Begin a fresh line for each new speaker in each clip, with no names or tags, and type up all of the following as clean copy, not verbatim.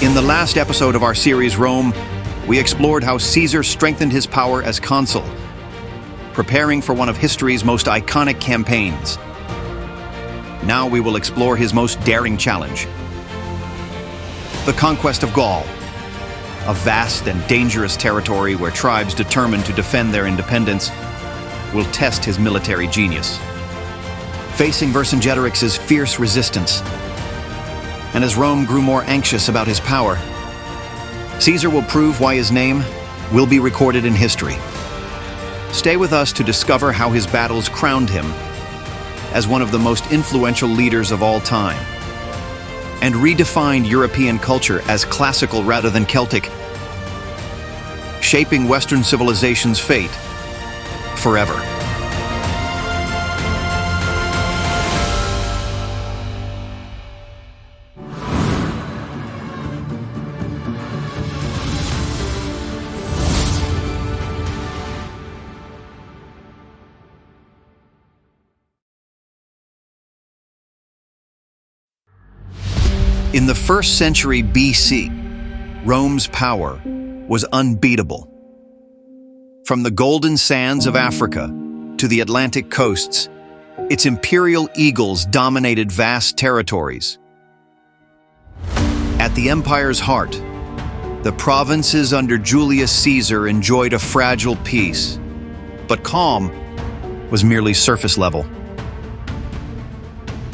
In the last episode of our series, Rome, we explored how Caesar strengthened his power as consul, preparing for one of history's most iconic campaigns. Now we will explore his most daring challenge: the conquest of Gaul, a vast and dangerous territory where tribes determined to defend their independence will test his military genius. Facing Vercingetorix's fierce resistance, and as Rome grew more anxious about his power, Caesar will prove why his name will be recorded in history. Stay with us to discover how his battles crowned him as one of the most influential leaders of all time, and redefined European culture as classical rather than Celtic, shaping Western civilization's fate forever. In the 1st century BC, Rome's power was unbeatable. From the golden sands of Africa to the Atlantic coasts, its imperial eagles dominated vast territories. At the empire's heart, the provinces under Julius Caesar enjoyed a fragile peace, but calm was merely surface level.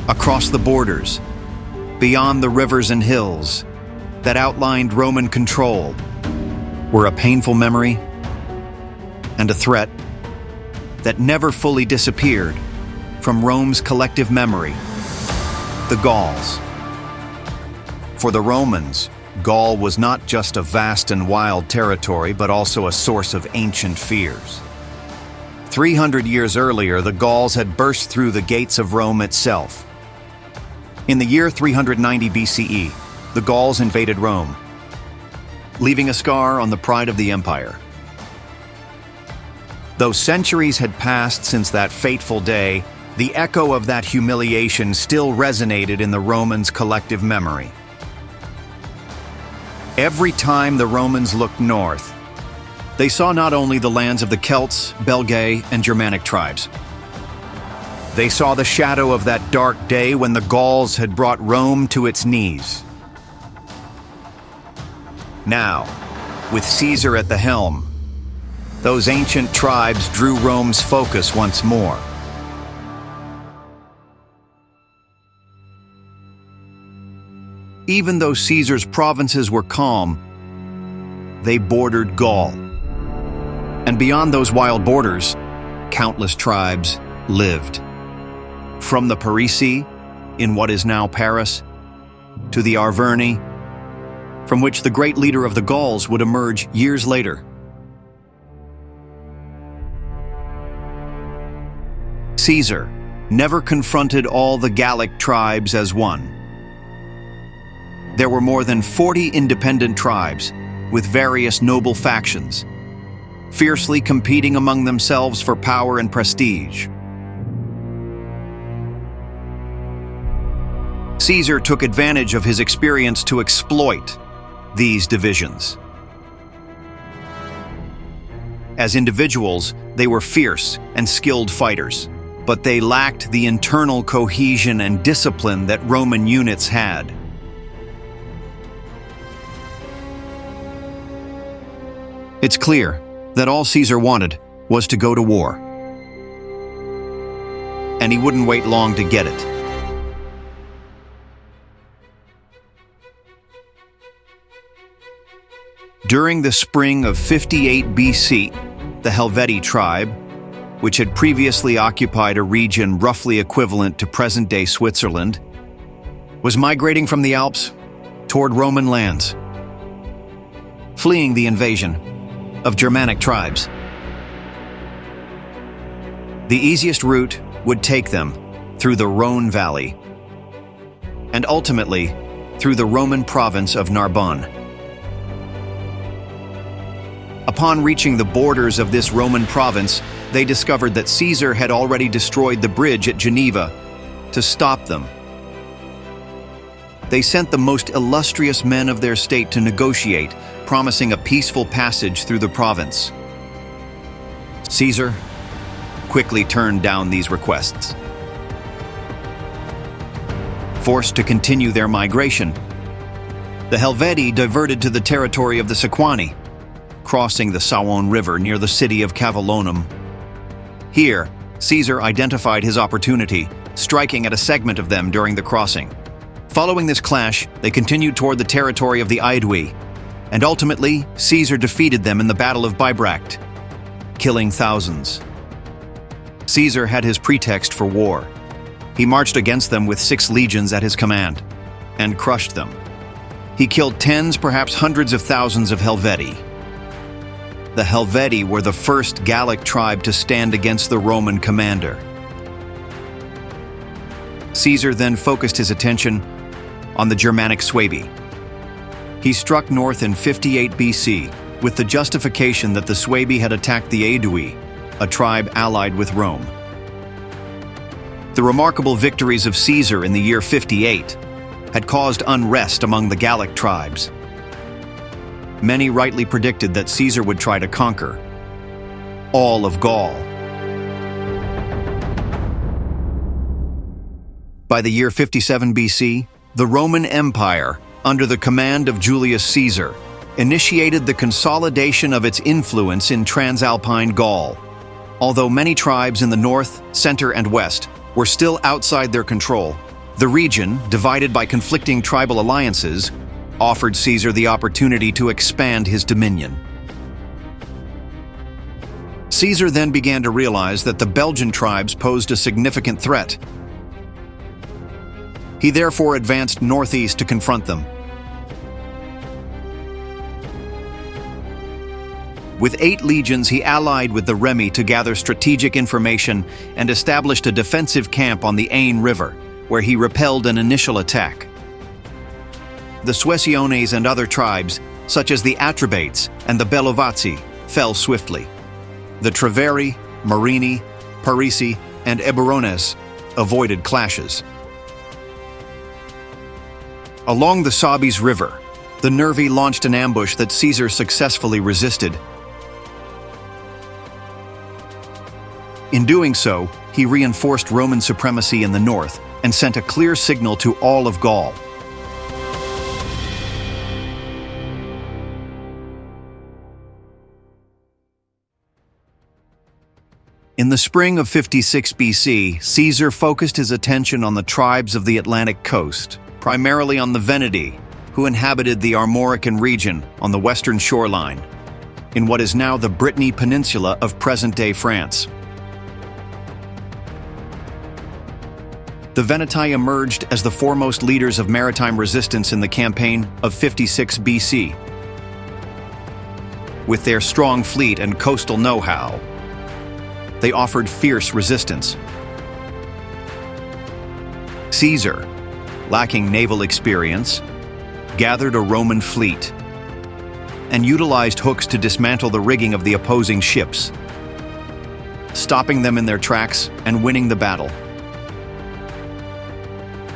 Across the borders, beyond the rivers and hills that outlined Roman control, were a painful memory and a threat that never fully disappeared from Rome's collective memory: the Gauls. For the Romans, Gaul was not just a vast and wild territory, but also a source of ancient fears. 300 years earlier, the Gauls had burst through the gates of Rome itself. In the year 390 BCE, the Gauls invaded Rome, leaving a scar on the pride of the empire. Though centuries had passed since that fateful day, the echo of that humiliation still resonated in the Romans' collective memory. Every time the Romans looked north, they saw not only the lands of the Celts, Belgae, and Germanic tribes. They saw the shadow of that dark day when the Gauls had brought Rome to its knees. Now, with Caesar at the helm, those ancient tribes drew Rome's focus once more. Even though Caesar's provinces were calm, they bordered Gaul. And beyond those wild borders, countless tribes lived. From the Parisii, in what is now Paris, to the Arverni, from which the great leader of the Gauls would emerge years later. Caesar never confronted all the Gallic tribes as one. There were more than 40 independent tribes with various noble factions, fiercely competing among themselves for power and prestige. Caesar took advantage of his experience to exploit these divisions. As individuals, they were fierce and skilled fighters, but they lacked the internal cohesion and discipline that Roman units had. It's clear that all Caesar wanted was to go to war, and he wouldn't wait long to get it. During the spring of 58 BC, the Helvetii tribe, which had previously occupied a region roughly equivalent to present-day Switzerland, was migrating from the Alps toward Roman lands, fleeing the invasion of Germanic tribes. The easiest route would take them through the Rhone Valley and ultimately through the Roman province of Narbonne. Upon reaching the borders of this Roman province, they discovered that Caesar had already destroyed the bridge at Geneva to stop them. They sent the most illustrious men of their state to negotiate, promising a peaceful passage through the province. Caesar quickly turned down these requests. Forced to continue their migration, the Helvetii diverted to the territory of the Sequani, crossing the Sawon River near the city of Cavallonum. Here, Caesar identified his opportunity, striking at a segment of them during the crossing. Following this clash, they continued toward the territory of the Aedui, and ultimately, Caesar defeated them in the Battle of Bibracte, killing thousands. Caesar had his pretext for war. He marched against them with 6 legions at his command, and crushed them. He killed tens, perhaps hundreds of thousands of Helvetii. The Helvetii were the first Gallic tribe to stand against the Roman commander. Caesar then focused his attention on the Germanic Suebi. He struck north in 58 BC with the justification that the Suebi had attacked the Aedui, a tribe allied with Rome. The remarkable victories of Caesar in the year 58 had caused unrest among the Gallic tribes. Many rightly predicted that Caesar would try to conquer all of Gaul. By the year 57 BC, the Roman Empire, under the command of Julius Caesar, initiated the consolidation of its influence in Transalpine Gaul. Although many tribes in the north, center, and west were still outside their control, the region, divided by conflicting tribal alliances, offered Caesar the opportunity to expand his dominion. Caesar then began to realize that the Belgian tribes posed a significant threat. He therefore advanced northeast to confront them. With 8 legions, he allied with the Remi to gather strategic information and established a defensive camp on the Ain River, where he repelled an initial attack. The Suessiones and other tribes, such as the Atrebates and the Bellovaci, fell swiftly. The Treveri, Morini, Parisi, and Eburones avoided clashes. Along the Sabis River, the Nervi launched an ambush that Caesar successfully resisted. In doing so, he reinforced Roman supremacy in the north and sent a clear signal to all of Gaul. In the spring of 56 BC, Caesar focused his attention on the tribes of the Atlantic coast, primarily on the Veneti, who inhabited the Armorican region on the western shoreline, in what is now the Brittany Peninsula of present-day France. The Veneti emerged as the foremost leaders of maritime resistance in the campaign of 56 BC. With their strong fleet and coastal know-how, they offered fierce resistance. Caesar, lacking naval experience, gathered a Roman fleet and utilized hooks to dismantle the rigging of the opposing ships, stopping them in their tracks and winning the battle.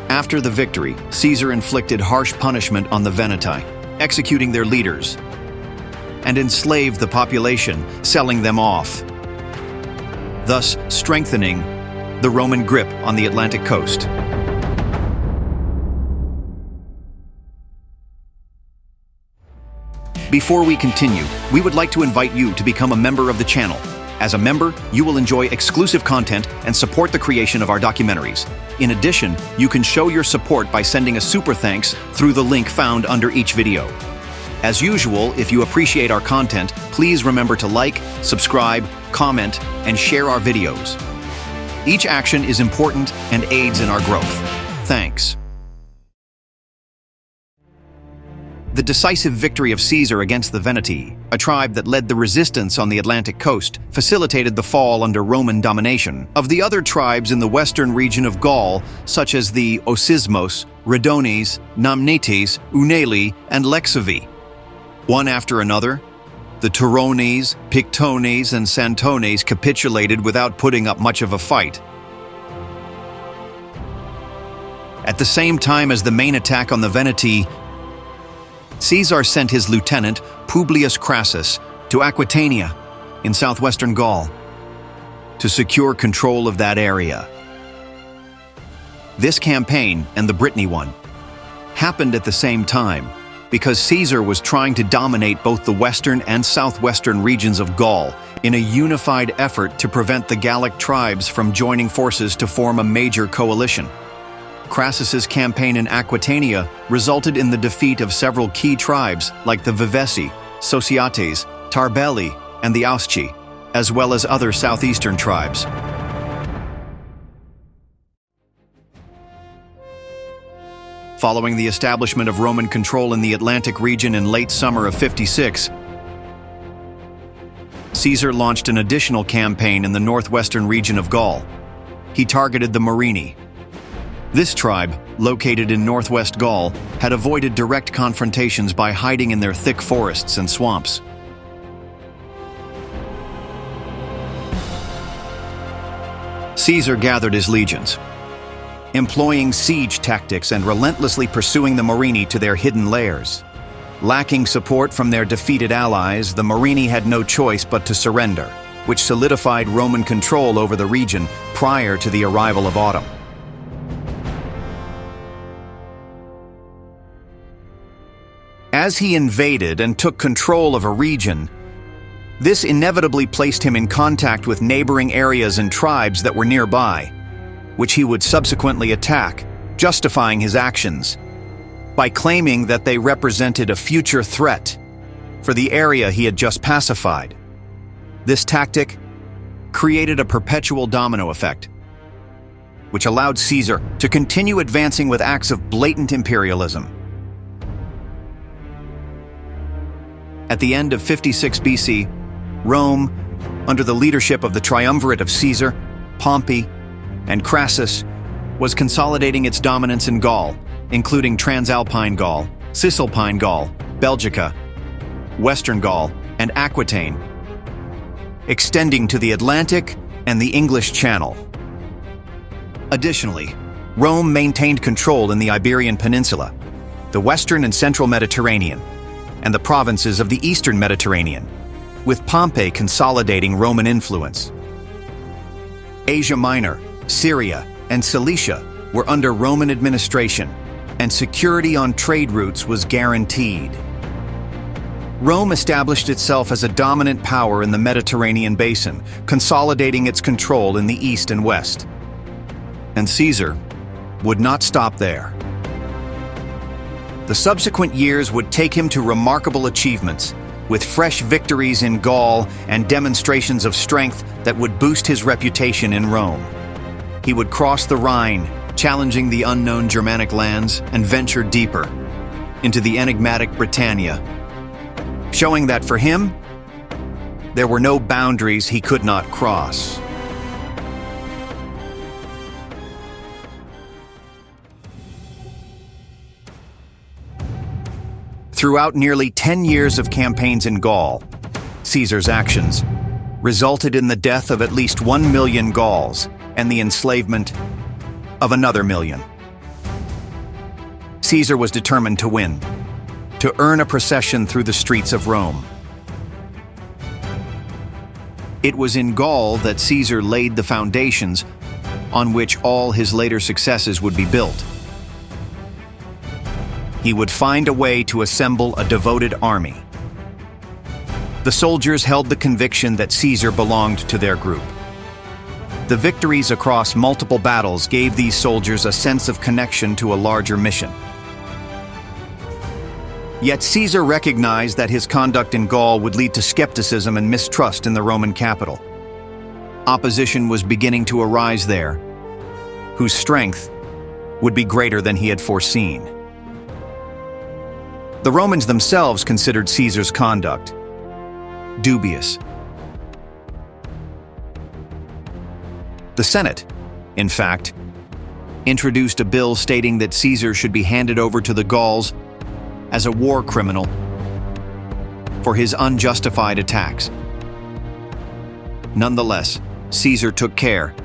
After the victory, Caesar inflicted harsh punishment on the Veneti, executing their leaders, and enslaved the population, selling them off, thus strengthening the Roman grip on the Atlantic coast. Before we continue, we would like to invite you to become a member of the channel. As a member, you will enjoy exclusive content and support the creation of our documentaries. In addition, you can show your support by sending a super thanks through the link found under each video. As usual, if you appreciate our content, please remember to like, subscribe, comment, and share our videos. Each action is important and aids in our growth. Thanks. The decisive victory of Caesar against the Veneti, a tribe that led the resistance on the Atlantic coast, facilitated the fall under Roman domination of the other tribes in the western region of Gaul, such as the Osismos, Redones, Namnetes, Uneli, and Lexavi. One after another, the Turones, Pictones, and Santones capitulated without putting up much of a fight. At the same time as the main attack on the Veneti, Caesar sent his lieutenant, Publius Crassus, to Aquitania in southwestern Gaul to secure control of that area. This campaign, and the Brittany one, happened at the same time because Caesar was trying to dominate both the western and southwestern regions of Gaul in a unified effort to prevent the Gallic tribes from joining forces to form a major coalition. Crassus's campaign in Aquitania resulted in the defeat of several key tribes like the Vivesi, Sociates, Tarbelli, and the Ausci, as well as other southeastern tribes. Following the establishment of Roman control in the Atlantic region in late summer of 56, Caesar launched an additional campaign in the northwestern region of Gaul. He targeted the Morini. This tribe, located in northwest Gaul, had avoided direct confrontations by hiding in their thick forests and swamps. Caesar gathered his legions, employing siege tactics and relentlessly pursuing the Morini to their hidden lairs. Lacking support from their defeated allies, the Morini had no choice but to surrender, which solidified Roman control over the region prior to the arrival of autumn. As he invaded and took control of a region, this inevitably placed him in contact with neighboring areas and tribes that were nearby, which he would subsequently attack, justifying his actions by claiming that they represented a future threat for the area he had just pacified. This tactic created a perpetual domino effect, which allowed Caesar to continue advancing with acts of blatant imperialism. At the end of 56 BC, Rome, under the leadership of the triumvirate of Caesar, Pompey, and Crassus, was consolidating its dominance in Gaul, including Transalpine Gaul, Cisalpine Gaul, Belgica, Western Gaul, and Aquitaine, extending to the Atlantic and the English Channel. Additionally, Rome maintained control in the Iberian Peninsula, the Western and Central Mediterranean, and the provinces of the Eastern Mediterranean, with Pompey consolidating Roman influence. Asia Minor, Syria, and Cilicia were under Roman administration, and security on trade routes was guaranteed. Rome established itself as a dominant power in the Mediterranean basin, consolidating its control in the east and west. And Caesar would not stop there. The subsequent years would take him to remarkable achievements, with fresh victories in Gaul and demonstrations of strength that would boost his reputation in Rome. He would cross the Rhine, challenging the unknown Germanic lands, and venture deeper into the enigmatic Britannia, showing that for him, there were no boundaries he could not cross. Throughout nearly 10 years of campaigns in Gaul, Caesar's actions resulted in the death of at least 1 million Gauls and the enslavement of another million. Caesar was determined to win, to earn a procession through the streets of Rome. It was in Gaul that Caesar laid the foundations on which all his later successes would be built. He would find a way to assemble a devoted army. The soldiers held the conviction that Caesar belonged to their group. The victories across multiple battles gave these soldiers a sense of connection to a larger mission. Yet Caesar recognized that his conduct in Gaul would lead to skepticism and mistrust in the Roman capital. Opposition was beginning to arise there, whose strength would be greater than he had foreseen. The Romans themselves considered Caesar's conduct dubious. The Senate, in fact, introduced a bill stating that Caesar should be handed over to the Gauls as a war criminal for his unjustified attacks. Nonetheless, Caesar took care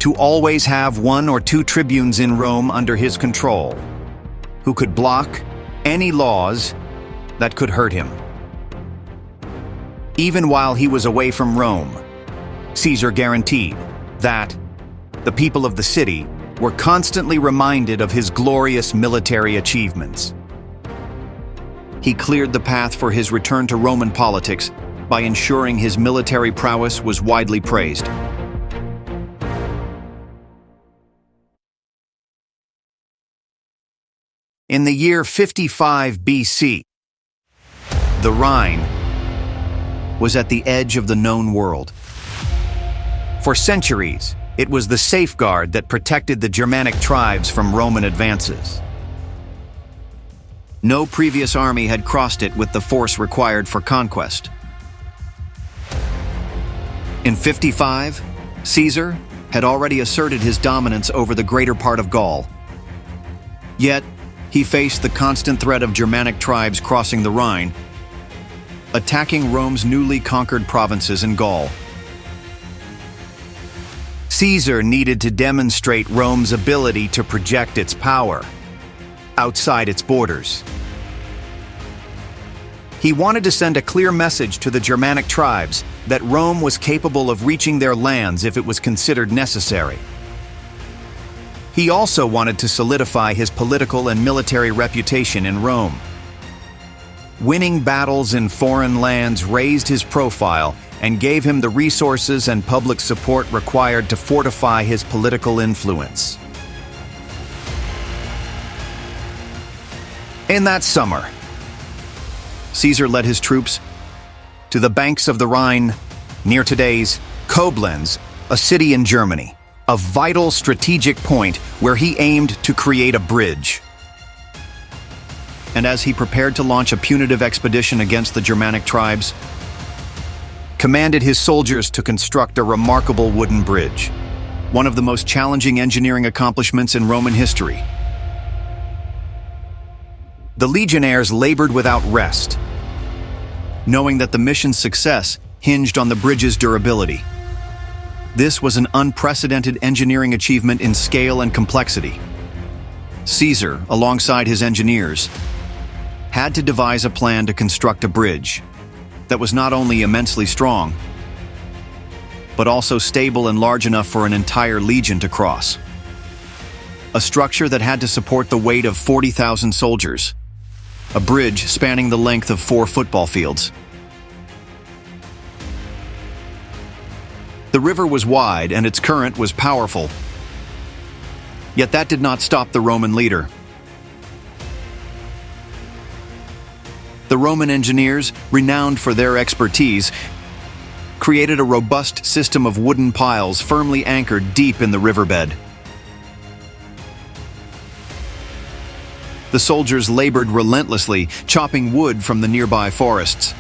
to always have one or two tribunes in Rome under his control, who could block any laws that could hurt him. Even while he was away from Rome, Caesar guaranteed that the people of the city were constantly reminded of his glorious military achievements. He cleared the path for his return to Roman politics by ensuring his military prowess was widely praised. In the year 55 BC, the Rhine was at the edge of the known world. For centuries, it was the safeguard that protected the Germanic tribes from Roman advances. No previous army had crossed it with the force required for conquest. In 55, Caesar had already asserted his dominance over the greater part of Gaul. Yet, he faced the constant threat of Germanic tribes crossing the Rhine, attacking Rome's newly conquered provinces in Gaul. Caesar needed to demonstrate Rome's ability to project its power outside its borders. He wanted to send a clear message to the Germanic tribes that Rome was capable of reaching their lands if it was considered necessary. He also wanted to solidify his political and military reputation in Rome. Winning battles in foreign lands raised his profile and gave him the resources and public support required to fortify his political influence. In that summer, Caesar led his troops to the banks of the Rhine near today's Koblenz, a city in Germany, a vital strategic point where he aimed to create a bridge. And as he prepared to launch a punitive expedition against the Germanic tribes, commanded his soldiers to construct a remarkable wooden bridge, one of the most challenging engineering accomplishments in Roman history. The legionnaires labored without rest, knowing that the mission's success hinged on the bridge's durability. This was an unprecedented engineering achievement in scale and complexity. Caesar, alongside his engineers, had to devise a plan to construct a bridge that was not only immensely strong, but also stable and large enough for an entire legion to cross. A structure that had to support the weight of 40,000 soldiers. A bridge spanning the length of 4 football fields. The river was wide and its current was powerful. Yet that did not stop the Roman leader. The Roman engineers, renowned for their expertise, created a robust system of wooden piles firmly anchored deep in the riverbed. The soldiers labored relentlessly, chopping wood from the nearby forests.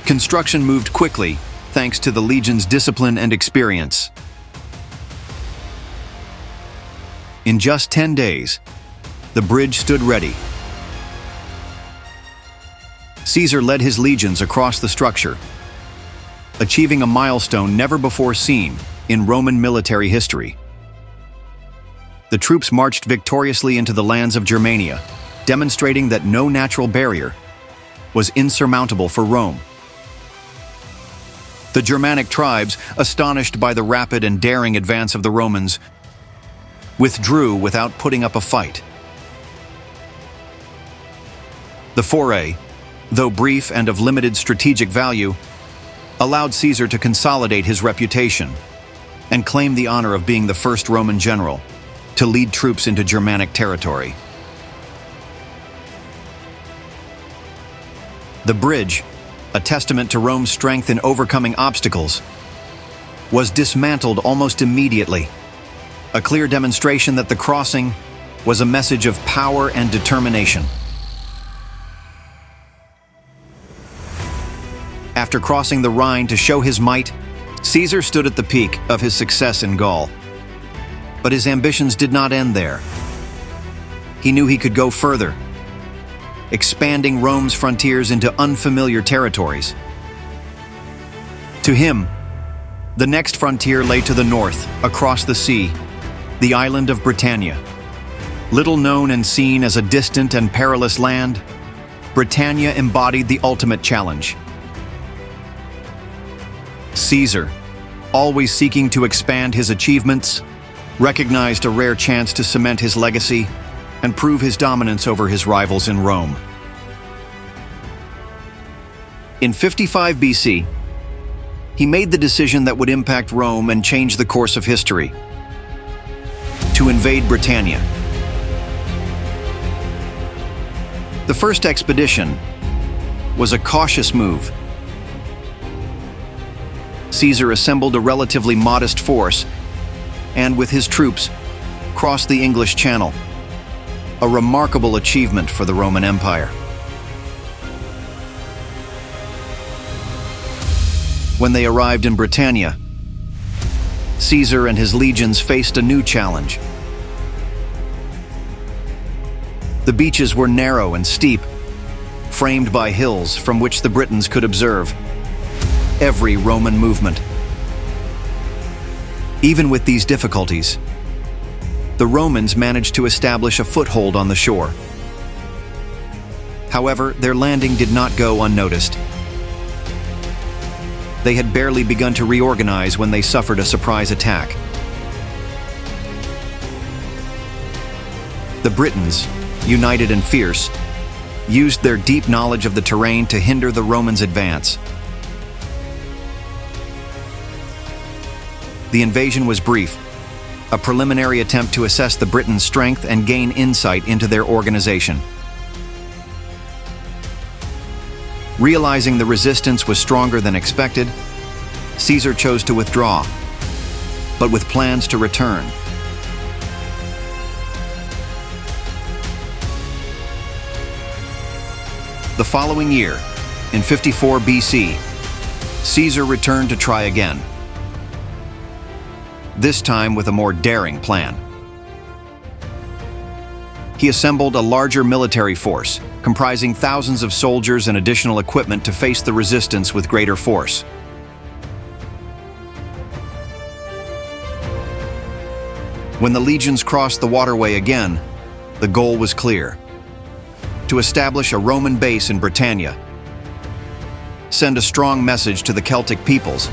Construction moved quickly, thanks to the legion's discipline and experience. In just 10 days, the bridge stood ready. Caesar led his legions across the structure, achieving a milestone never before seen in Roman military history. The troops marched victoriously into the lands of Germania, demonstrating that no natural barrier was insurmountable for Rome. The Germanic tribes, astonished by the rapid and daring advance of the Romans, withdrew without putting up a fight. The foray, though brief and of limited strategic value, allowed Caesar to consolidate his reputation and claim the honor of being the first Roman general to lead troops into Germanic territory. The bridge, a testament to Rome's strength in overcoming obstacles, was dismantled almost immediately, a clear demonstration that the crossing was a message of power and determination. After crossing the Rhine to show his might, Caesar stood at the peak of his success in Gaul. But his ambitions did not end there. He knew he could go further, expanding Rome's frontiers into unfamiliar territories. To him, The next frontier lay to the north, across the sea, the island of Britannia. Little known and seen as a distant and perilous land, Britannia embodied the ultimate challenge. Caesar, always seeking to expand his achievements, recognized a rare chance to cement his legacy and prove his dominance over his rivals in Rome. In 55 BC, he made the decision that would impact Rome and change the course of history: to invade Britannia. The first expedition was a cautious move. Caesar assembled a relatively modest force and, with his troops, crossed the English Channel, a remarkable achievement for the Roman Empire. When they arrived in Britannia, Caesar and his legions faced a new challenge. The beaches were narrow and steep, framed by hills from which the Britons could observe every Roman movement. Even with these difficulties, the Romans managed to establish a foothold on the shore. However, their landing did not go unnoticed. They had barely begun to reorganize when they suffered a surprise attack. The Britons, united and fierce, used their deep knowledge of the terrain to hinder the Romans' advance. The invasion was brief, a preliminary attempt to assess the Britons' strength and gain insight into their organization. Realizing the resistance was stronger than expected, Caesar chose to withdraw, but with plans to return. The following year, in 54 BC, Caesar returned to try again, this time with a more daring plan. He assembled a larger military force, comprising thousands of soldiers and additional equipment to face the resistance with greater force. When the legions crossed the waterway again, the goal was clear: to establish a Roman base in Britannia, send a strong message to the Celtic peoples,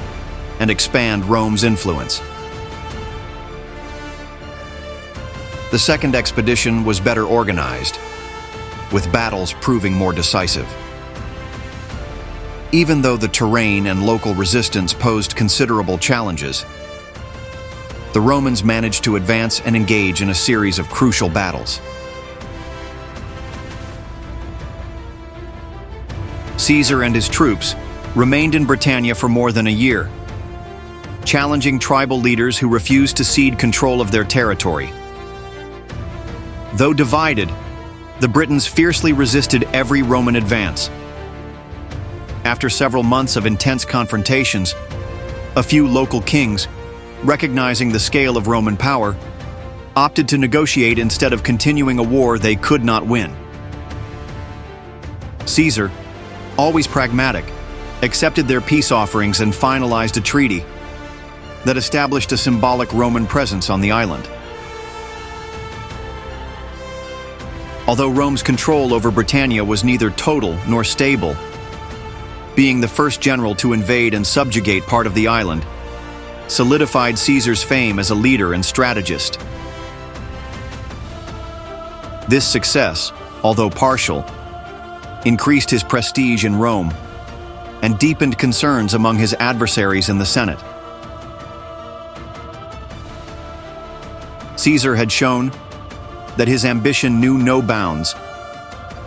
and expand Rome's influence. The second expedition was better organized, with battles proving more decisive. Even though the terrain and local resistance posed considerable challenges, the Romans managed to advance and engage in a series of crucial battles. Caesar and his troops remained in Britannia for more than a year, challenging tribal leaders who refused to cede control of their territory. Though divided, the Britons fiercely resisted every Roman advance. After several months of intense confrontations, a few local kings, recognizing the scale of Roman power, opted to negotiate instead of continuing a war they could not win. Caesar, always pragmatic, accepted their peace offerings and finalized a treaty that established a symbolic Roman presence on the island. Although Rome's control over Britannia was neither total nor stable, being the first general to invade and subjugate part of the island solidified Caesar's fame as a leader and strategist. This success, although partial, increased his prestige in Rome and deepened concerns among his adversaries in the Senate. Caesar had shown that his ambition knew no bounds,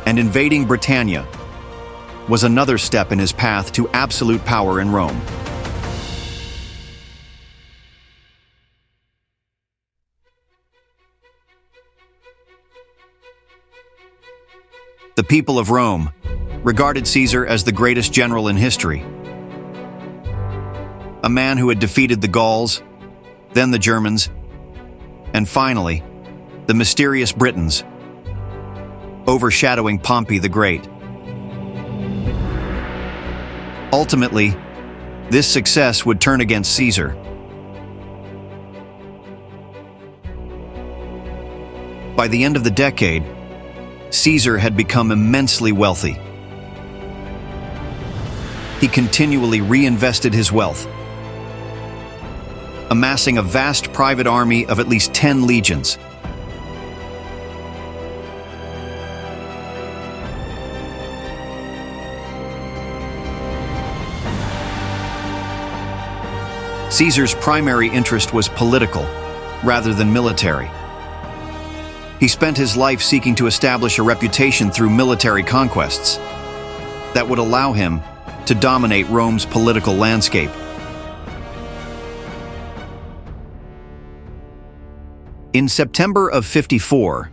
and invading Britannia was another step in his path to absolute power in Rome. The people of Rome regarded Caesar as the greatest general in history. A man who had defeated the Gauls, then the Germans, and finally, the mysterious Britons, overshadowing Pompey the Great. Ultimately, This success would turn against Caesar. By the end of the decade, Caesar had become immensely wealthy. He continually reinvested his wealth, amassing a vast private army of at least 10 legions. Caesar's primary interest was political, rather than military. He spent his life seeking to establish a reputation through military conquests that would allow him to dominate Rome's political landscape. In September of 54,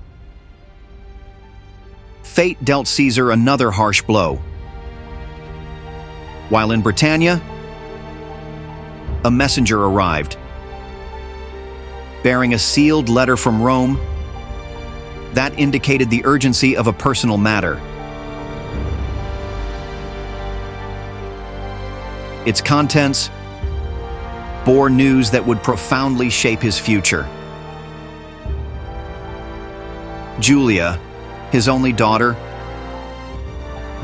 fate dealt Caesar another harsh blow. While in Britannia, a messenger arrived, bearing a sealed letter from Rome that indicated the urgency of a personal matter. Its contents bore news that would profoundly shape his future. Julia, his only daughter,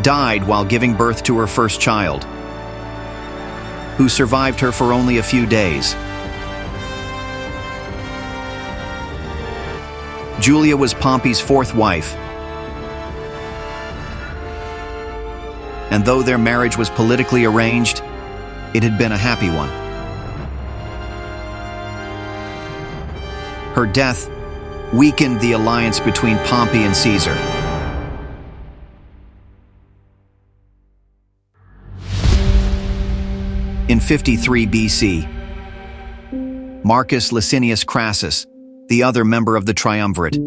died while giving birth to her first child, who survived her for only a few days. Julia was Pompey's fourth wife, and though their marriage was politically arranged, it had been a happy one. Her death weakened the alliance between Pompey and Caesar. In 53 BC, Marcus Licinius Crassus, the other member of the triumvirate,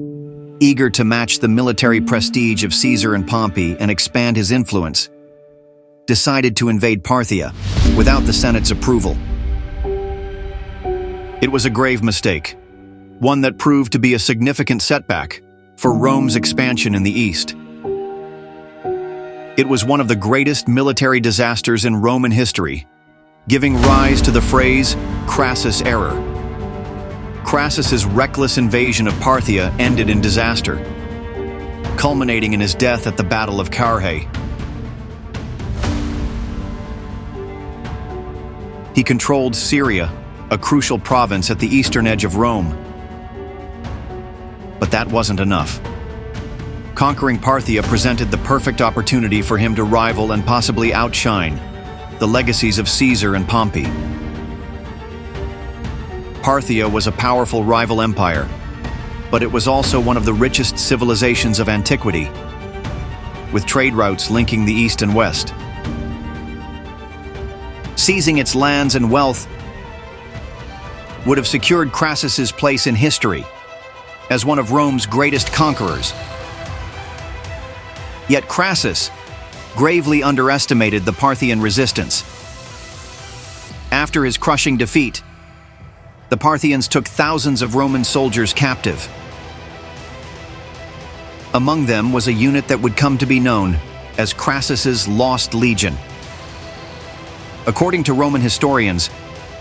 eager to match the military prestige of Caesar and Pompey and expand his influence, decided to invade Parthia without the Senate's approval. It was a grave mistake, one that proved to be a significant setback for Rome's expansion in the East. It was one of the greatest military disasters in Roman history, giving rise to the phrase Crassus error. Crassus's reckless invasion of Parthia ended in disaster, culminating in his death at the Battle of Carrhae. He controlled Syria, a crucial province at the eastern edge of Rome. But that wasn't enough. Conquering Parthia presented the perfect opportunity for him to rival and possibly outshine the legacies of Caesar and Pompey. Parthia was a powerful rival empire, but it was also one of the richest civilizations of antiquity, with trade routes linking the East and West. Seizing its lands and wealth would have secured Crassus's place in history as one of Rome's greatest conquerors. Yet Crassus gravely underestimated the Parthian resistance. After his crushing defeat, the Parthians took thousands of Roman soldiers captive. Among them was a unit that would come to be known as Crassus's Lost Legion. According to Roman historians,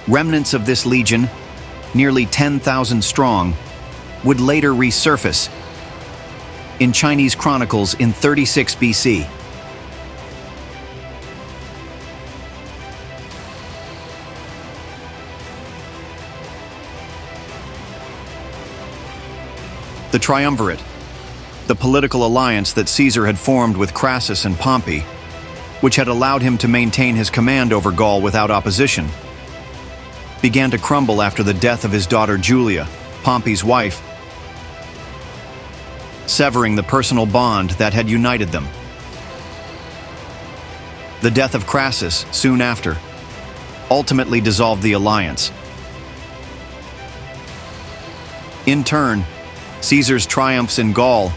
remnants of this legion, nearly 10,000 strong, would later resurface in Chinese chronicles in 36 BC. The triumvirate, the political alliance that Caesar had formed with Crassus and Pompey, which had allowed him to maintain his command over Gaul without opposition, began to crumble after the death of his daughter Julia, Pompey's wife, severing the personal bond that had united them. The death of Crassus, soon after, ultimately dissolved the alliance. In turn, Caesar's triumphs in Gaul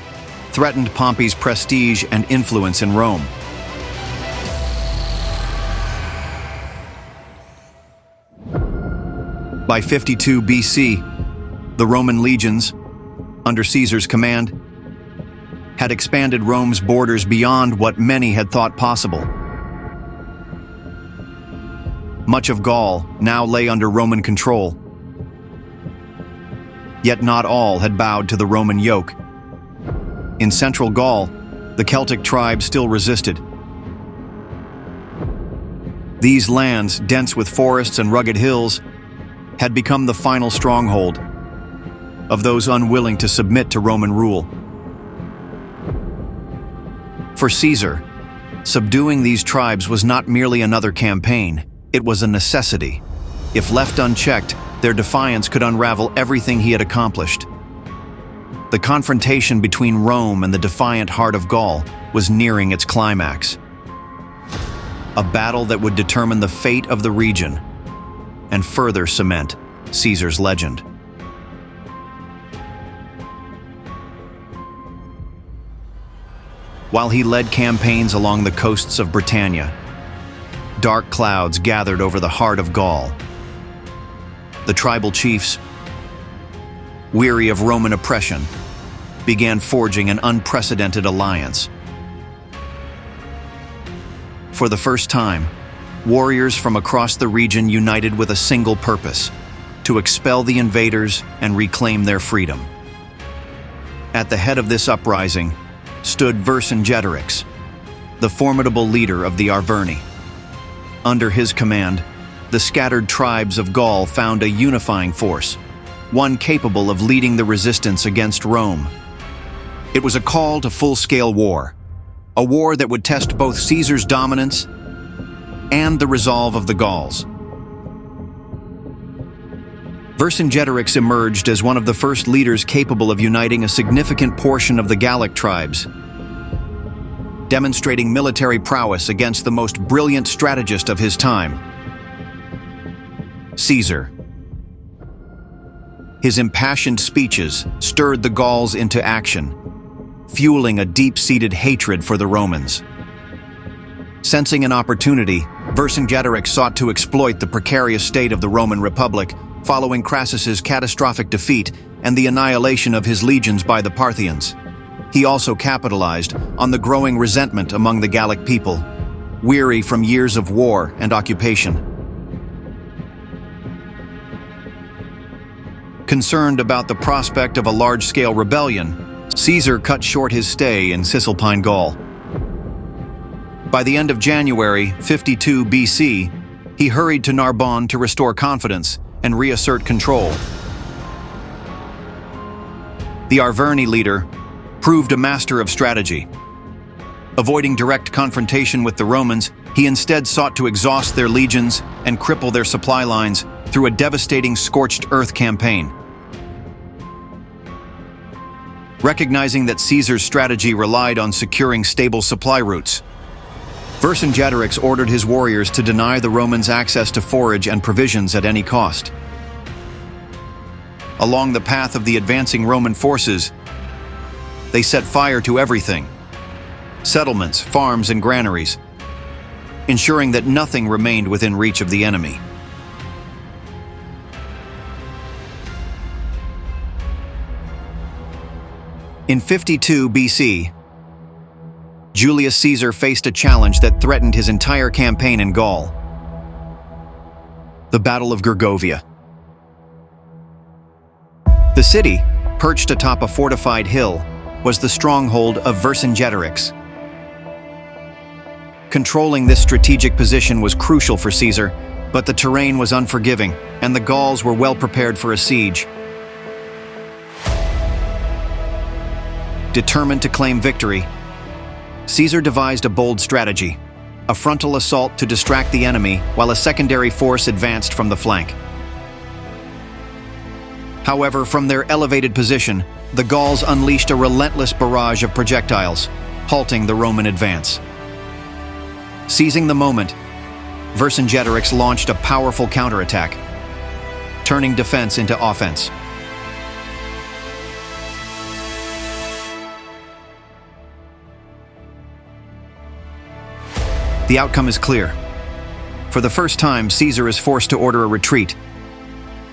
threatened Pompey's prestige and influence in Rome. By 52 BC, the Roman legions, under Caesar's command, had expanded Rome's borders beyond what many had thought possible. Much of Gaul now lay under Roman control. Yet not all had bowed to the Roman yoke. In central Gaul, the Celtic tribes still resisted. These lands, dense with forests and rugged hills, had become the final stronghold of those unwilling to submit to Roman rule. For Caesar, subduing these tribes was not merely another campaign, it was a necessity. If left unchecked, their defiance could unravel everything he had accomplished. The confrontation between Rome and the defiant heart of Gaul was nearing its climax. A battle that would determine the fate of the region and further cement Caesar's legend. While he led campaigns along the coasts of Britannia, dark clouds gathered over the heart of Gaul. The tribal chiefs, weary of Roman oppression, began forging an unprecedented alliance. For the first time, warriors from across the region united with a single purpose: to expel the invaders and reclaim their freedom. At the head of this uprising stood Vercingetorix, the formidable leader of the Arverni. Under his command, the scattered tribes of Gaul found a unifying force, one capable of leading the resistance against Rome. It was a call to full-scale war, a war that would test both Caesar's dominance and the resolve of the Gauls. Vercingetorix emerged as one of the first leaders capable of uniting a significant portion of the Gallic tribes, demonstrating military prowess against the most brilliant strategist of his time, Caesar. His impassioned speeches stirred the Gauls into action, fueling a deep-seated hatred for the Romans. Sensing an opportunity, Vercingetorix sought to exploit the precarious state of the Roman Republic following Crassus's catastrophic defeat and the annihilation of his legions by the Parthians. He also capitalized on the growing resentment among the Gallic people, weary from years of war and occupation. Concerned about the prospect of a large-scale rebellion, Caesar cut short his stay in Cisalpine Gaul. By the end of January 52 BC, he hurried to Narbonne to restore confidence and reassert control. The Arverni leader proved a master of strategy. Avoiding direct confrontation with the Romans, he instead sought to exhaust their legions and cripple their supply lines through a devastating scorched earth campaign. Recognizing that Caesar's strategy relied on securing stable supply routes, Vercingetorix ordered his warriors to deny the Romans access to forage and provisions at any cost. Along the path of the advancing Roman forces, they set fire to everything: settlements, farms, and granaries, ensuring that nothing remained within reach of the enemy. In 52 BC, Julius Caesar faced a challenge that threatened his entire campaign in Gaul: the Battle of Gergovia. The city, perched atop a fortified hill, was the stronghold of Vercingetorix. Controlling this strategic position was crucial for Caesar, but the terrain was unforgiving, and the Gauls were well prepared for a siege. Determined to claim victory, Caesar devised a bold strategy: a frontal assault to distract the enemy while a secondary force advanced from the flank. However, from their elevated position, the Gauls unleashed a relentless barrage of projectiles, halting the Roman advance. Seizing the moment, Vercingetorix launched a powerful counterattack, turning defense into offense. The outcome is clear. For the first time, Caesar is forced to order a retreat,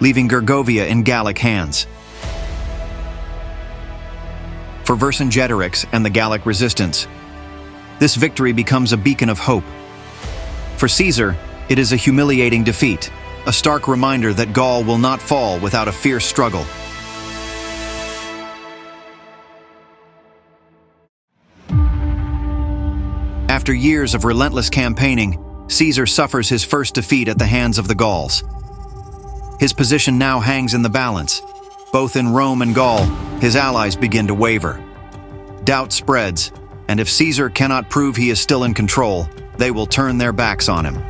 leaving Gergovia in Gallic hands. For Vercingetorix and the Gallic resistance, this victory becomes a beacon of hope. For Caesar, It is a humiliating defeat, a stark reminder that Gaul will not fall without a fierce struggle. After years of relentless campaigning, Caesar suffers his first defeat at the hands of the Gauls. His position now hangs in the balance. Both in Rome and Gaul, his allies begin to waver. Doubt spreads, and if Caesar cannot prove he is still in control, they will turn their backs on him.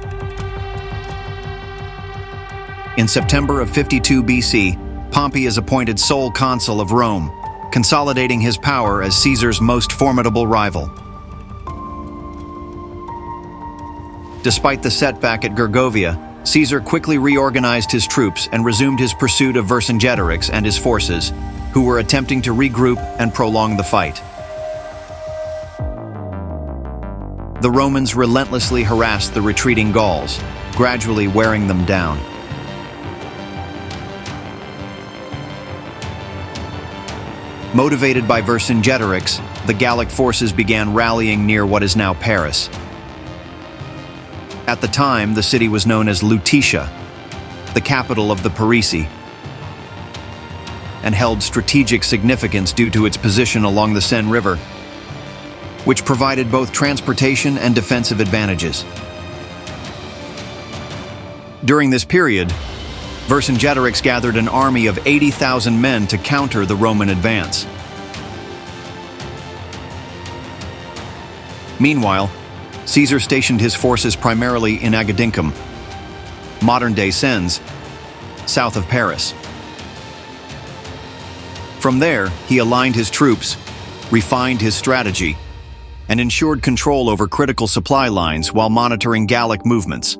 In September of 52 BC, Pompey is appointed sole consul of Rome, consolidating his power as Caesar's most formidable rival. Despite the setback at Gergovia, Caesar quickly reorganized his troops and resumed his pursuit of Vercingetorix and his forces, who were attempting to regroup and prolong the fight. The Romans relentlessly harassed the retreating Gauls, gradually wearing them down. Motivated by Vercingetorix, the Gallic forces began rallying near what is now Paris. At the time, the city was known as Lutetia, the capital of the Parisii, and held strategic significance due to its position along the Seine River, which provided both transportation and defensive advantages. During this period, Vercingetorix gathered an army of 80,000 men to counter the Roman advance. Meanwhile, Caesar stationed his forces primarily in Agedincum, modern-day Sens, south of Paris. From there, he aligned his troops, refined his strategy, and ensured control over critical supply lines while monitoring Gallic movements.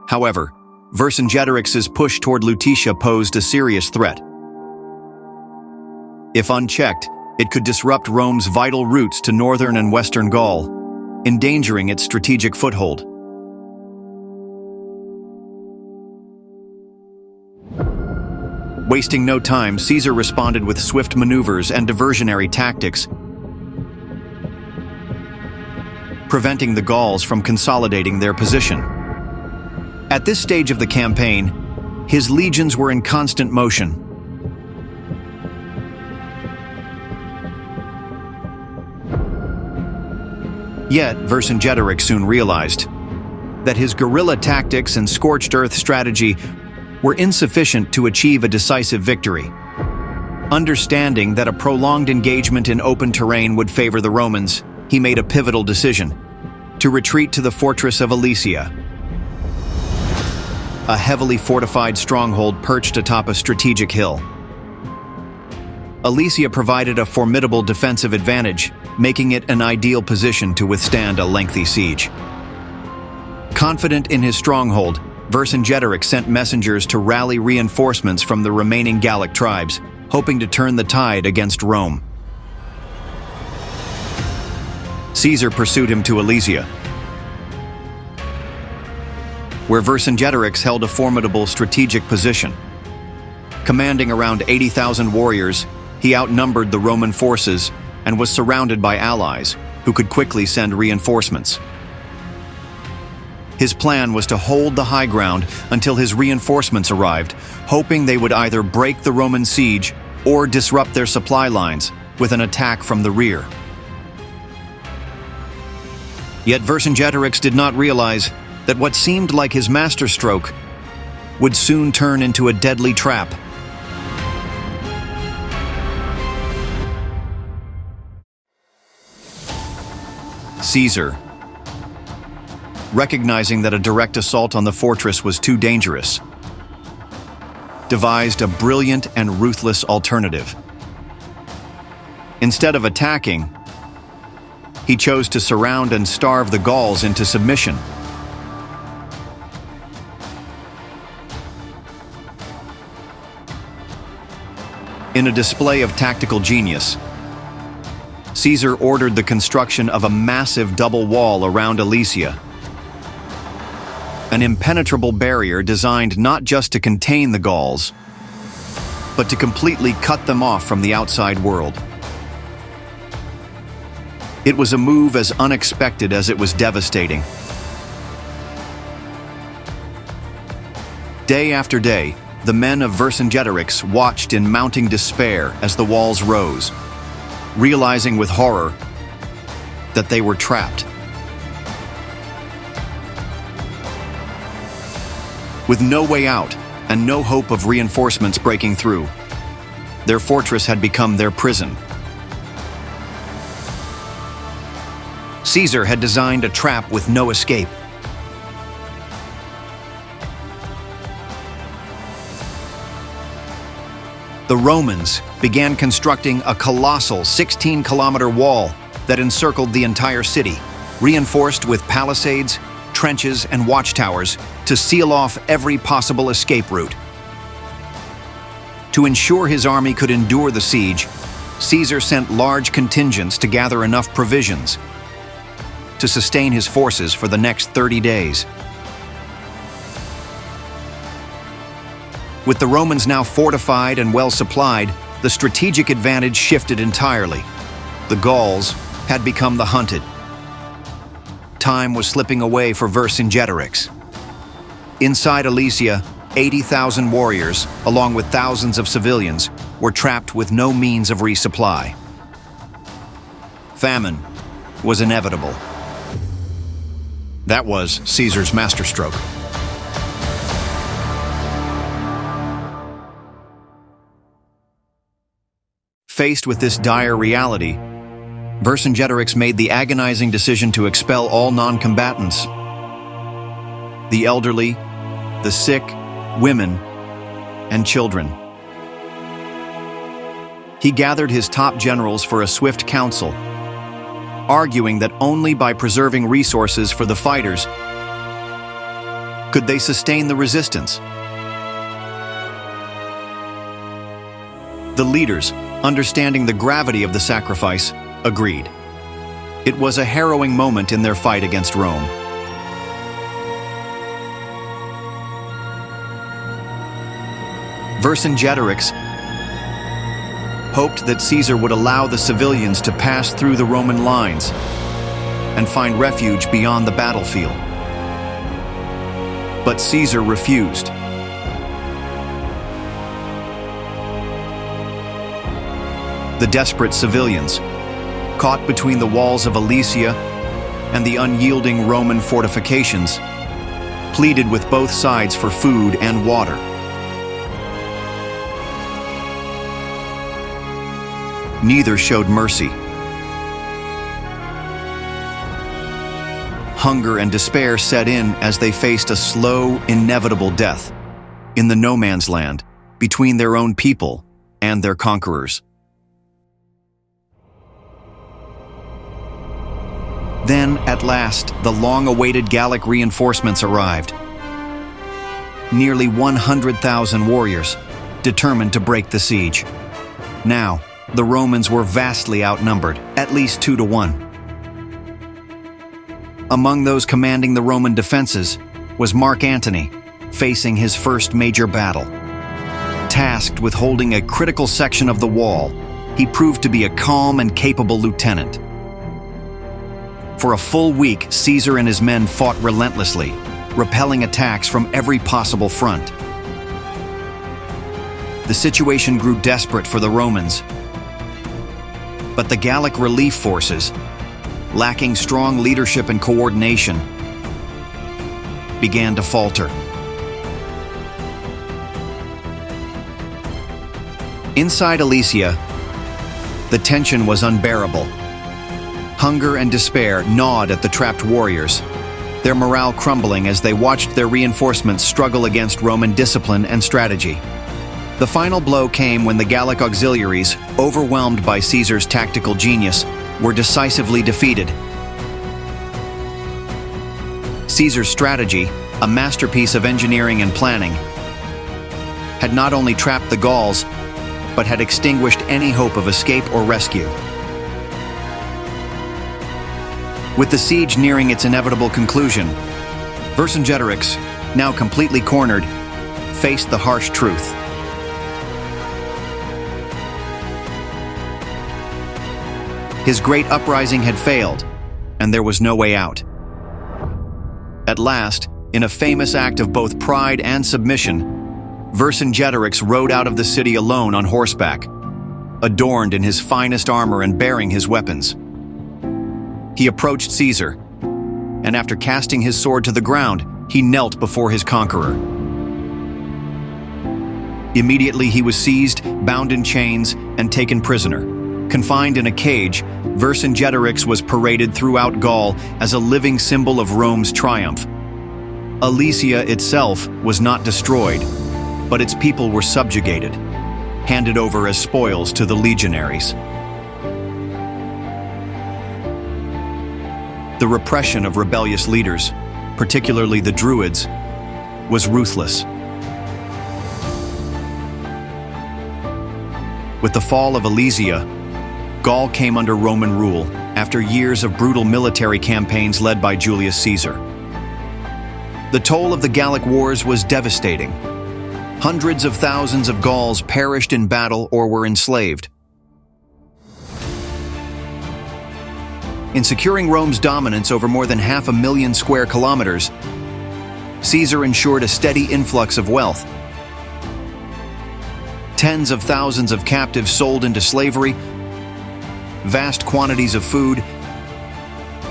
However, Vercingetorix's push toward Lutetia posed a serious threat. If unchecked, it could disrupt Rome's vital routes to northern and western Gaul, endangering its strategic foothold. Wasting no time, Caesar responded with swift maneuvers and diversionary tactics, preventing the Gauls from consolidating their position. At this stage of the campaign, his legions were in constant motion. Yet, Vercingetorix soon realized that his guerrilla tactics and scorched earth strategy were insufficient to achieve a decisive victory. Understanding that a prolonged engagement in open terrain would favor the Romans, he made a pivotal decision: to retreat to the fortress of ALESIA, a heavily fortified stronghold perched atop a strategic hill. ALESIA provided a formidable defensive advantage, making it an ideal position to withstand a lengthy siege. Confident in his stronghold, Vercingetorix sent messengers to rally reinforcements from the remaining Gallic tribes, hoping to turn the tide against Rome. Caesar pursued him to ALESIA, where Vercingetorix held a formidable strategic position. Commanding around 80,000 warriors, he outnumbered the Roman forces and was surrounded by allies who could quickly send reinforcements. His plan was to hold the high ground until his reinforcements arrived, hoping they would either break the Roman siege or disrupt their supply lines with an attack from the rear. Yet Vercingetorix did not realize that what seemed like his masterstroke would soon turn into a deadly trap. Caesar, recognizing that a direct assault on the fortress was too dangerous, devised a brilliant and ruthless alternative. Instead of attacking, he chose to surround and starve the Gauls into submission. In a display of tactical genius, Caesar ordered the construction of a massive double wall around ALESIA, an impenetrable barrier designed not just to contain the Gauls, but to completely cut them off from the outside world. It was a move as unexpected as it was devastating. Day after day, the men of Vercingetorix watched in mounting despair as the walls rose, realizing with horror that they were trapped. With no way out and no hope of reinforcements breaking through, their fortress had become their prison. Caesar had designed a trap with no escape. The Romans began constructing a colossal 16-kilometer wall that encircled the entire city, reinforced with palisades, trenches, and watchtowers to seal off every possible escape route. To ensure his army could endure the siege, Caesar sent large contingents to gather enough provisions to sustain his forces for the next 30 days. With the Romans now fortified and well supplied, the strategic advantage shifted entirely. The Gauls had become the hunted. Time was slipping away for Vercingetorix. Inside Alesia, 80,000 warriors, along with thousands of civilians, were trapped with no means of resupply. Famine was inevitable. That was Caesar's masterstroke. Faced with this dire reality, Vercingetorix made the agonizing decision to expel all non-combatants. The elderly, the sick, women, and children. He gathered his top generals for a swift council, arguing that only by preserving resources for the fighters could they sustain the resistance. The leaders, understanding the gravity of the sacrifice, agreed. It was a harrowing moment in their fight against Rome. Vercingetorix hoped that Caesar would allow the civilians to pass through the Roman lines and find refuge beyond the battlefield. But Caesar refused. The desperate civilians, caught between the walls of Alesia and the unyielding Roman fortifications, pleaded with both sides for food and water. Neither showed mercy. Hunger and despair set in as they faced a slow, inevitable death in the no man's land between their own people and their conquerors. Then, at last, the long-awaited Gallic reinforcements arrived. Nearly 100,000 warriors, determined to break the siege. Now, the Romans were vastly outnumbered, at least 2 to 1. Among those commanding the Roman defenses was Mark Antony, facing his first major battle. Tasked with holding a critical section of the wall, he proved to be a calm and capable lieutenant. For a full week, Caesar and his men fought relentlessly, repelling attacks from every possible front. The situation grew desperate for the Romans, but the Gallic relief forces, lacking strong leadership and coordination, began to falter. Inside Alesia, the tension was unbearable. Hunger and despair gnawed at the trapped warriors, their morale crumbling as they watched their reinforcements struggle against Roman discipline and strategy. The final blow came when the Gallic auxiliaries, overwhelmed by Caesar's tactical genius, were decisively defeated. Caesar's strategy, a masterpiece of engineering and planning, had not only trapped the Gauls, but had extinguished any hope of escape or rescue. With the siege nearing its inevitable conclusion, Vercingetorix, now completely cornered, faced the harsh truth. His great uprising had failed, and there was no way out. At last, in a famous act of both pride and submission, Vercingetorix rode out of the city alone on horseback, adorned in his finest armor and bearing his weapons. He approached Caesar, and after casting his sword to the ground, he knelt before his conqueror. Immediately he was seized, bound in chains, and taken prisoner. Confined in a cage, Vercingetorix was paraded throughout Gaul as a living symbol of Rome's triumph. ALESIA itself was not destroyed, but its people were subjugated, handed over as spoils to the legionaries. The repression of rebellious leaders, particularly the Druids, was ruthless. With the fall of ALESIA, Gaul came under Roman rule after years of brutal military campaigns led by Julius Caesar. The toll of the Gallic Wars was devastating. Hundreds of thousands of Gauls perished in battle or were enslaved. In securing Rome's dominance over more than 500,000 square kilometers, Caesar ensured a steady influx of wealth. Tens of thousands of captives sold into slavery, vast quantities of food,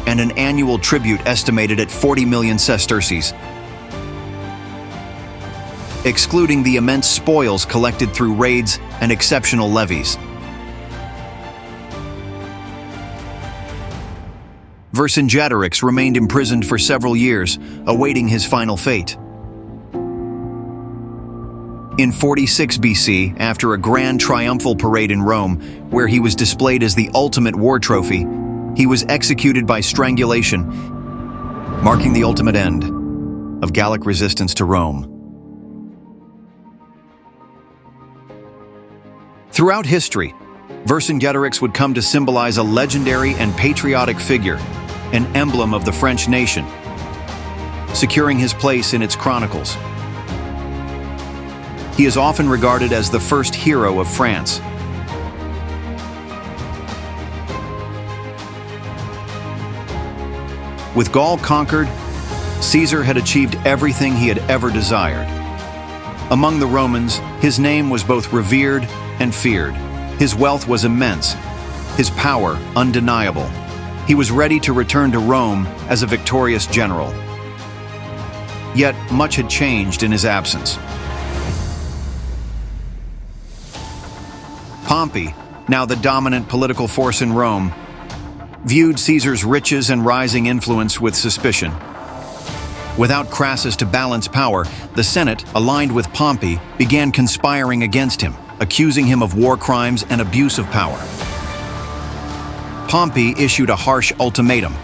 and an annual tribute estimated at 40 million sesterces, excluding the immense spoils collected through raids and exceptional levies. Vercingetorix remained imprisoned for several years, awaiting his final fate. In 46 BC, after a grand triumphal parade in Rome, where he was displayed as the ultimate war trophy, he was executed by strangulation, marking the ultimate end of Gallic resistance to Rome. Throughout history, Vercingetorix would come to symbolize a legendary and patriotic figure, an emblem of the French nation, securing his place in its chronicles. He is often regarded as the first hero of France. With Gaul conquered, Caesar had achieved everything he had ever desired. Among the Romans, his name was both revered and feared. His wealth was immense, his power undeniable. He was ready to return to Rome as a victorious general. Yet much had changed in his absence. Pompey, now the dominant political force in Rome, viewed Caesar's riches and rising influence with suspicion. Without Crassus to balance power, the Senate, aligned with Pompey, began conspiring against him, accusing him of war crimes and abuse of power. Pompey issued a harsh ultimatum.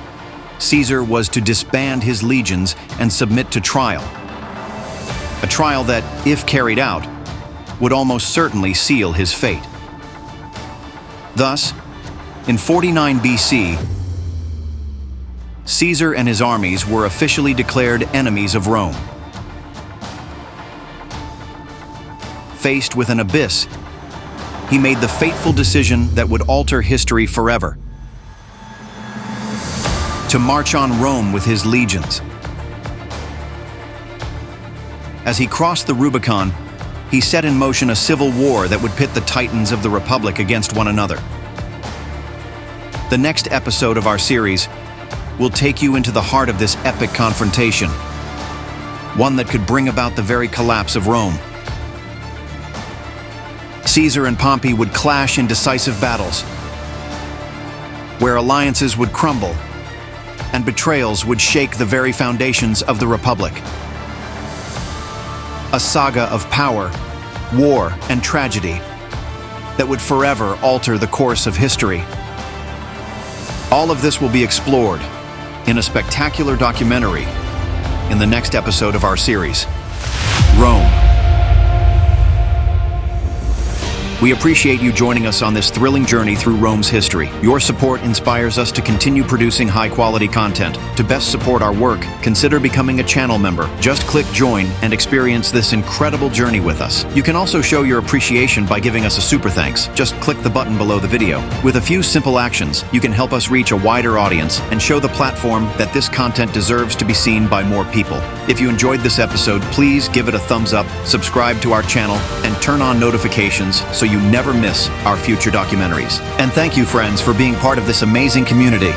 Caesar was to disband his legions and submit to trial. A trial that, if carried out, would almost certainly seal his fate. Thus, in 49 BC, Caesar and his armies were officially declared enemies of Rome. Faced with an abyss, he made the fateful decision that would alter history forever: to march on Rome with his legions. As he crossed the Rubicon, he set in motion a civil war that would pit the titans of the Republic against one another. The next episode of our series will take you into the heart of this epic confrontation, one that could bring about the very collapse of Rome. Caesar and Pompey would clash in decisive battles, where alliances would crumble and betrayals would shake the very foundations of the Republic. A saga of power, war, and tragedy that would forever alter the course of history. All of this will be explored in a spectacular documentary in the next episode of our series, Rome. We appreciate you joining us on this thrilling journey through Rome's history. Your support inspires us to continue producing high-quality content. To best support our work, consider becoming a channel member. Just click join and experience this incredible journey with us. You can also show your appreciation by giving us a super thanks. Just click the button below the video. With a few simple actions, you can help us reach a wider audience and show the platform that this content deserves to be seen by more people. If you enjoyed this episode, please give it a thumbs up, subscribe to our channel, and turn on notifications so you never miss our future documentaries. And thank you, friends, for being part of this amazing community.